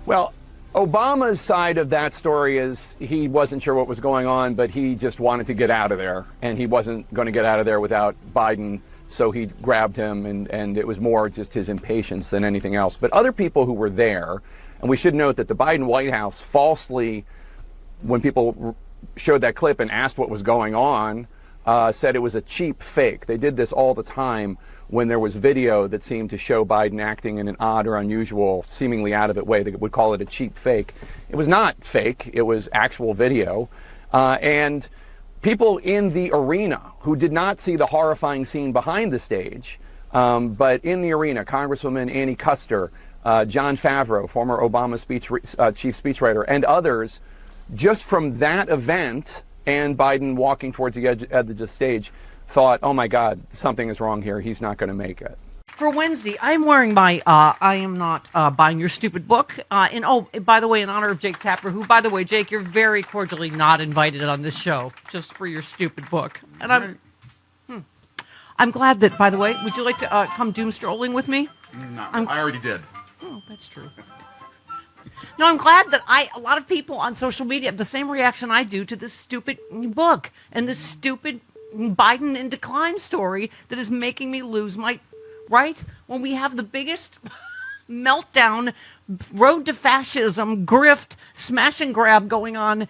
Well, Obama's side of that story is he wasn't sure what was going on, but he just wanted to get out of there, and he wasn't going to get out of there without Biden, so he grabbed him, and it was more just his impatience than anything else. But other people who were there, and we should note that the Biden White House falsely, when people showed that clip and asked what was going on, said it was a cheap fake. They did this all the time when there was video that seemed to show Biden acting in an odd or unusual, seemingly out of it way. They would call it a cheap fake. It was not fake. It was actual video. And people in the arena who did not see the horrifying scene behind the stage, but in the arena, Congresswoman Annie Kuster, Jon Favreau, former Obama chief speechwriter, and others, just from that event and Biden walking towards the edge of the stage, thought, oh my God, something is wrong here. He's not going to make it. For Wednesday, I'm wearing my I am not buying your stupid book. And oh, by the way, in honor of Jake Tapper, who, by the way, Jake, you're very cordially not invited on this show just for your stupid book. And I'm glad that, by the way, would you like to come doom strolling with me? No, I already did. Oh, that's true. No, I'm glad that a lot of people on social media have the same reaction I do to this stupid book and this stupid Biden in decline story that is making me lose my right when we have the biggest meltdown, road to fascism, grift, smash and grab going on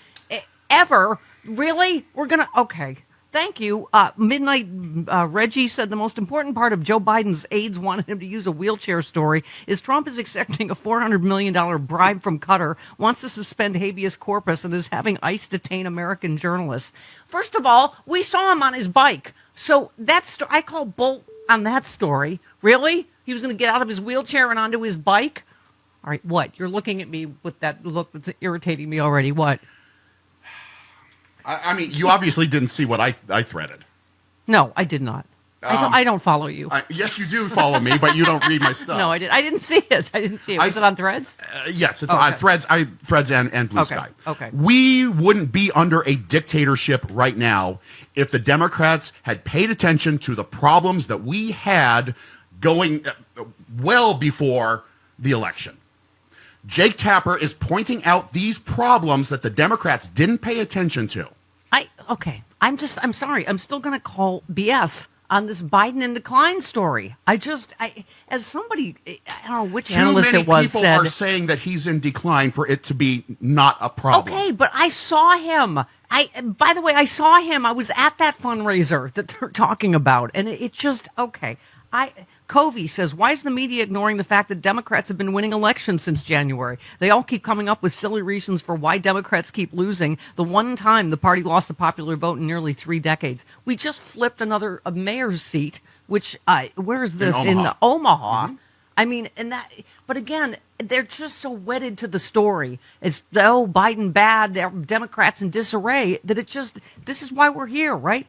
ever. Really? We're going to, okay. Thank you. Midnight Reggie said the most important part of Joe Biden's aides wanted him to use a wheelchair story is Trump is accepting a $400 million bribe from Qatar, wants to suspend habeas corpus, and is having ICE detain American journalists. First of all, we saw him on his bike. So that's, I call bull on that story. Really? He was going to get out of his wheelchair and onto his bike? All right, what? You're looking at me with that look that's irritating me already. What? I mean, you obviously didn't see what I threaded. No, I did not. I don't follow you. Yes, you do follow me, but you don't read my stuff. No, I didn't see it. Was it on Threads? Yes, it's on Threads. Threads and Blue Sky. Okay. We wouldn't be under a dictatorship right now if the Democrats had paid attention to the problems that we had going well before the election. Jake Tapper is pointing out these problems that the Democrats didn't pay attention to. I'm sorry. I'm still going to call BS on this Biden in decline story. As somebody, I don't know which analyst it was, said. Too many people are saying that he's in decline for it to be not a problem. Okay, but I saw him. By the way, I saw him. I was at that fundraiser that they're talking about, and it just, okay. Covey says, why is the media ignoring the fact that Democrats have been winning elections since January? They all keep coming up with silly reasons for why Democrats keep losing. The one time the party lost the popular vote in nearly 3 decades. We just flipped another mayor's seat, which, where is this? In Omaha. Mm-hmm. I mean, but again, they're just so wedded to the story. It's, Biden bad, Democrats in disarray, that this is why we're here, right?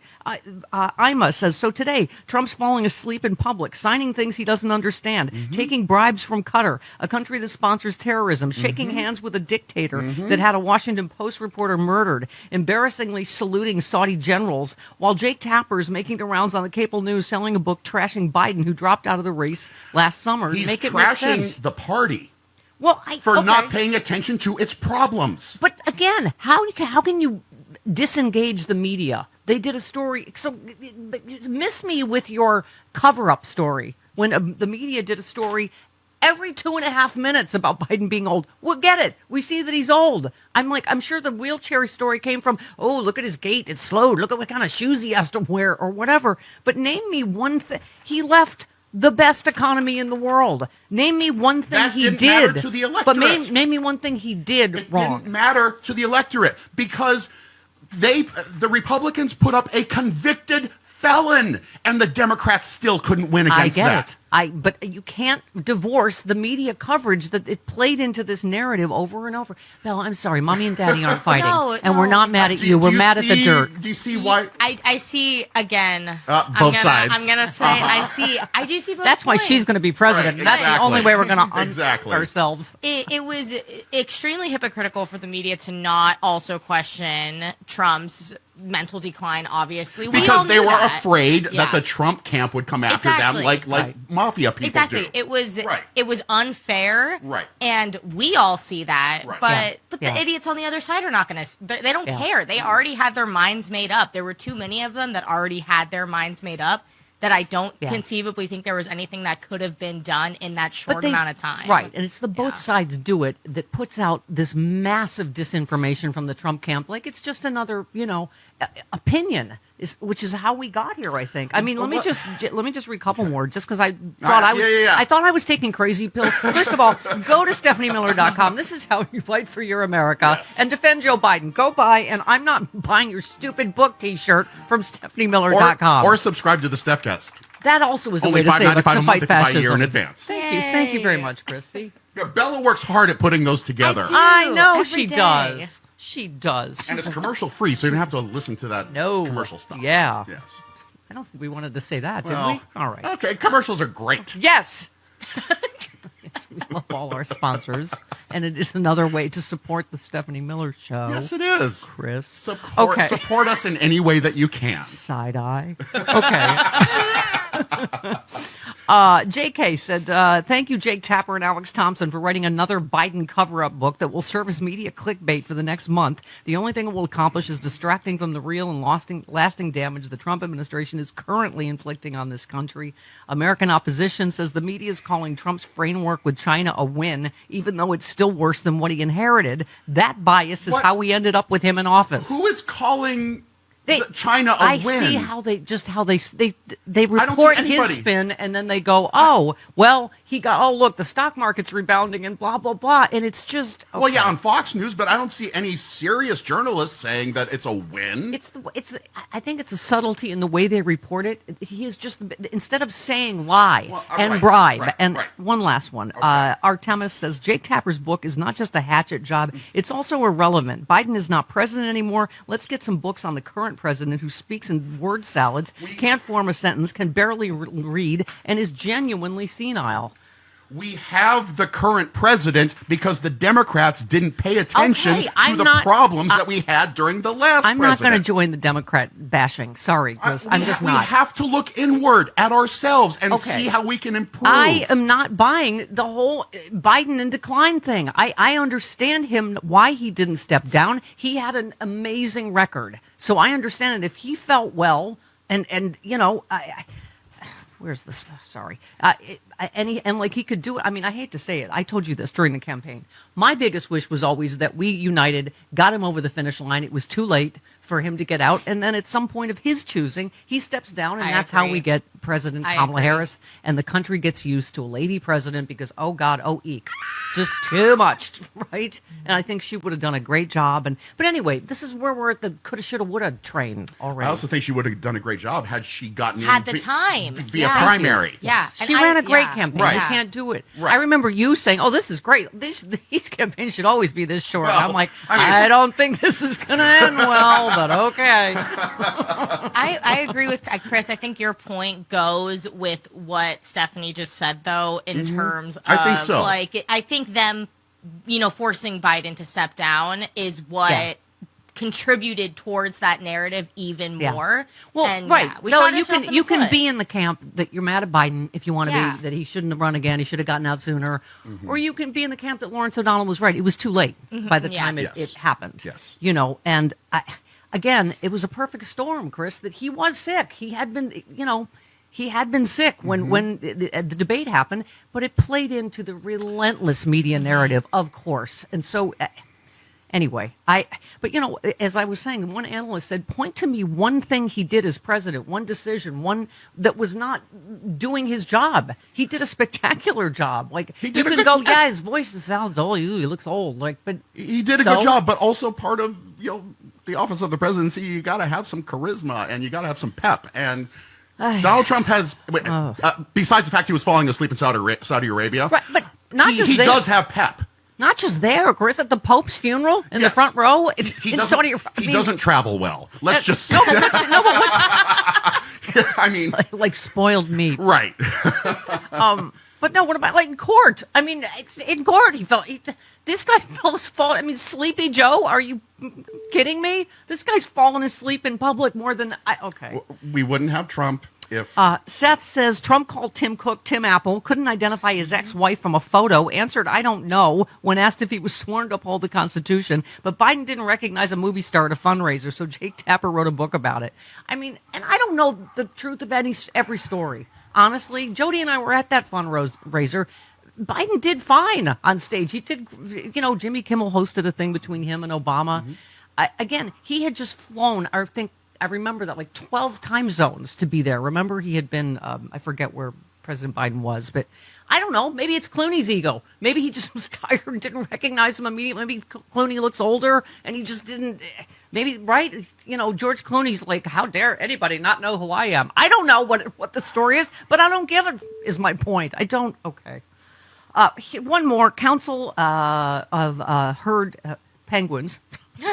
Ima says, so today, Trump's falling asleep in public, signing things he doesn't understand, taking bribes from Qatar, a country that sponsors terrorism, shaking hands with a dictator that had a Washington Post reporter murdered, embarrassingly saluting Saudi generals, while Jake Tapper is making the rounds on the cable news selling a book trashing Biden, who dropped out of the race last summer. He's Make it make trashing sense. the party. Well, not paying attention to its problems. But again, how can you disengage the media? They did a story. So miss me with your cover-up story. When the media did a story every 2.5 minutes about Biden being old. We'll get it. We see that he's old. I'm sure the wheelchair story came from, look at his gait. It's slowed. Look at what kind of shoes he has to wear or whatever. But name me one thing. He left the best economy in the world. Name me one thing that he didn't did. Matter to the electorate. But name me one thing he did wrong. It didn't matter to the electorate because the Republicans put up a convicted felon, and the Democrats still couldn't win against that. But you can't divorce the media coverage that it played into this narrative over and over. Bella, I'm sorry, Mommy and Daddy aren't fighting, and we're not mad at you. We're mad at the dirt. Do you see why? I see again. Both sides. I'm gonna say I do see both. That's why she's going to be president. Right, That's the only way we're going to exactly ourselves. It was extremely hypocritical for the media to not also question Trump's mental decline. Obviously, because they were afraid that the Trump camp would come after them, like mafia people Exactly. do. It was Right. it was unfair. Right. And we all see that. Right. But Yeah. the idiots on the other side are not going to. They don't Yeah. care. They already had their minds made up. There were too many of them that already had their minds made up. That I don't Yeah. conceivably think there was anything that could have been done in that short they- amount of time. Right. And it's the both Yeah. sides do it that puts out this massive disinformation from the Trump camp. Like it's just another, opinion, which is how we got here, I think. I mean, let me just read a couple more just because I thought I thought I was taking crazy pills. First of all, go to StephanieMiller.com. This is how you fight for your America and defend Joe Biden. Go buy, and I'm not buying your stupid book T-shirt from StephanieMiller.com. Or subscribe to the Stephcast. That also is a Only way to save $5.95 to a month fight if you buy a fascism. year in advance. Thank you very much, Chris. See? Yeah, Bella works hard at putting those together. do. I know Every she day. does. She does. And it's commercial free, so you don't have to listen to that commercial stuff. Yeah. Yes. I don't think we wanted to say that, did Well, we? All right. Okay, commercials are great. Yes. Yes, we love all our sponsors, and it is another way to support the Stephanie Miller Show. Yes, it is. Chris. Support us in any way that you can. Side eye. Okay. JK said, thank you, Jake Tapper and Alex Thompson, for writing another Biden cover-up book that will serve as media clickbait for the next month. The only thing it will accomplish is distracting from the real and lasting damage the Trump administration is currently inflicting on this country. American opposition says the media is calling Trump's framework with China a win, even though it's still worse than what he inherited. That bias is how we ended up with him in office. Who is calling China a win? I see how they I don't report see his anybody. spin, and then they go, oh, well, look, the stock market's rebounding and blah, blah, blah. And it's just, okay. Well, yeah, on Fox News, but I don't see any serious journalists saying that it's a win. I think it's a subtlety in the way they report it. He is just, instead of saying lie and bribe. One last one. Okay. Artemis says, Jake Tapper's book is not just a hatchet job. It's also irrelevant. Biden is not president anymore. Let's get some books on the current president who speaks in word salads, can't form a sentence, can barely read, and is genuinely senile. We have the current president because the Democrats didn't pay attention to the problems that we had during the last I'm president. not going to join the Democrat bashing. Sorry, Chris. I'm just not. We have to look inward at ourselves and see how we can improve. I am not buying the whole Biden in decline thing. I understand him, why he didn't step down. He had an amazing record. So I understand it. If he felt well, and where's this? Sorry. And like he could do it. I mean, I hate to say it. I told you this during the campaign. My biggest wish was always that we united, got him over the finish line. It was too late for him to get out. And then at some point of his choosing, he steps down, and that's how we get President Kamala Harris. And the country gets used to a lady president because, oh God, oh eek. Just too much, right? And I think she would have done a great job. But anyway, this is where we're at the coulda, shoulda, woulda train already. I also think she would have done a great job had she gotten Had in the time. via primary. Yeah. She ran a great campaign. Right. You can't do it. Right. I remember you saying, "Oh, this is great. These campaigns should always be this short." Well, I'm like, I mean- I don't think this is going to end well, but okay. I agree with Chris. I think your point goes with what Stephanie just said, though, in terms of I think so. I think them, forcing Biden to step down is what contributed towards that narrative even more. Well, and, right. we No, shot you ourselves can in you the can foot. be in the camp that you're mad at Biden if you want to be, that he shouldn't have run again, he should have gotten out sooner, or you can be in the camp that Lawrence O'Donnell was right. It was too late by the time it happened. Yes. And again, it was a perfect storm, Chris, that he was sick. He had been, he had been sick when the debate happened, but it played into the relentless media narrative, of course. And so, anyway, but as I was saying, one analyst said, point to me one thing he did as president, one decision, one that was not doing his job. He did a spectacular job. Like, He you did a can good- go, yes. yeah, his voice sounds old. He looks old. Like, but He did a good job, but also part of the office of the presidency, you got to have some charisma and you got to have some pep. And Donald Trump has, besides the fact he was falling asleep in Saudi Arabia, right, but not he does have pep. Not just there, Chris, at the Pope's funeral in the front row. He He doesn't travel well. Let's just say no, but what's I mean, like spoiled meat? right. But no, what about like in court? I mean, in court, this guy fell asleep. I mean, Sleepy Joe, are you kidding me? This guy's fallen asleep in public more than okay. We wouldn't have Trump. if Seth says Trump called Tim Cook Tim Apple, couldn't identify his ex-wife from a photo, answered I don't know when asked if he was sworn to uphold the Constitution, but Biden didn't recognize a movie star at a fundraiser, so Jake Tapper wrote a book about it. I mean, and I don't know the truth of every story. Honestly, Jody and I were at that fundraiser. Biden did fine on stage. He did, Jimmy Kimmel hosted a thing between him and Obama. Again, he had just flown, I remember that, like 12 time zones to be there. Remember, he had been, I forget where President Biden was, but I don't know. Maybe it's Clooney's ego. Maybe he just was tired and didn't recognize him immediately. Maybe Clooney looks older and he just didn't. Maybe, right? George Clooney's like, how dare anybody not know who I am? I don't know what the story is, but I don't give it, is my point. I don't. Okay. One more. Council of Herd Penguins.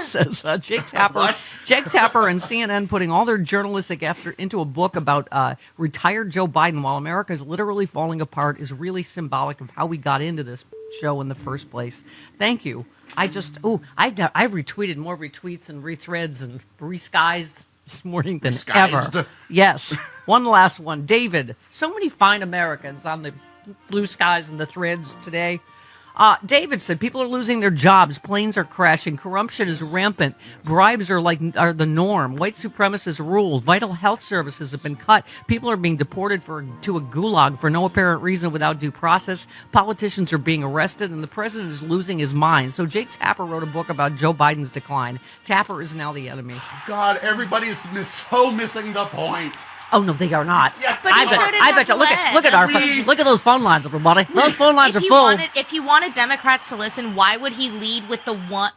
Says Jake Tapper and CNN putting all their journalistic effort into a book about retired Joe Biden while America is literally falling apart is really symbolic of how we got into this show in the first place. Thank you. I've retweeted more retweets and rethreads and reskies this morning than ever. Yes. One last one. David, so many fine Americans on the blue skies and the threads today. David said people are losing their jobs, planes are crashing, corruption is rampant, bribes are the norm, white supremacist rules, vital health services have been cut, people are being deported to a gulag for no apparent reason without due process, politicians are being arrested, and the president is losing his mind. So Jake Tapper wrote a book about Joe Biden's decline. Tapper is now the enemy. God, everybody is so missing the point. Oh no, they are not. Yes, but I bet you. Look at those phone lines, everybody. Those phone lines are full. If you wanted Democrats to listen, why would he lead with the one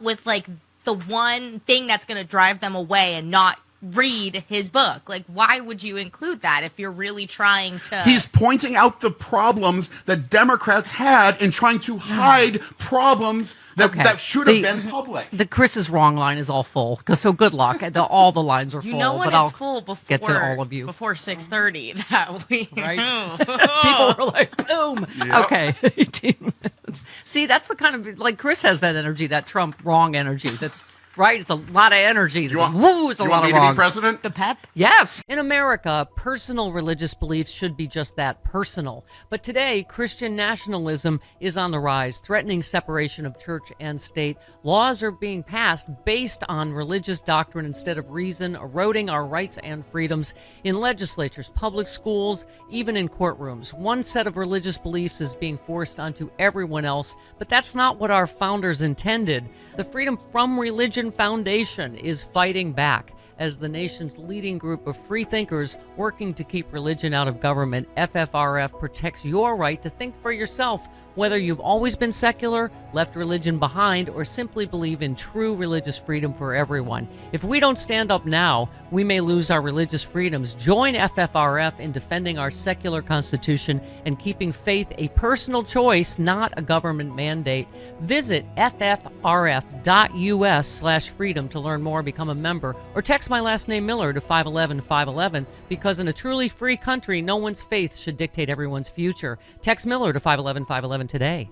thing that's going to drive them away and not read his book? Like, why would you include that if you're really trying to? He's pointing out the problems that Democrats had and trying to hide problems that should have been public. The Chris's wrong line is all full. So good luck. All the lines are full. You know when it's full before get to all of you before 6:30. That we right. People are like, boom. Yep. Okay. 18 minutes. See, that's the kind of Chris has that energy, that Trump wrong energy. That's. Right? It's a lot of energy. It's a lot of wrong. You want me to be president? The pep? Yes. In America, personal religious beliefs should be just that, personal. But today, Christian nationalism is on the rise, threatening separation of church and state. Laws are being passed based on religious doctrine instead of reason, eroding our rights and freedoms in legislatures, public schools, even in courtrooms. One set of religious beliefs is being forced onto everyone else, but that's not what our founders intended. The Freedom from Religion Foundation is fighting back as the nation's leading group of free thinkers working to keep religion out of government. FFRF protects your right to think for yourself, whether you've always been secular, left religion behind, or simply believe in true religious freedom for everyone. If we don't stand up now, we may lose our religious freedoms. Join FFRF in defending our secular constitution and keeping faith a personal choice, not a government mandate. Visit ffrf.us/freedom to learn more, become a member, or text my last name Miller to 511-511, because in a truly free country, no one's faith should dictate everyone's future. Text Miller to 511-511 today.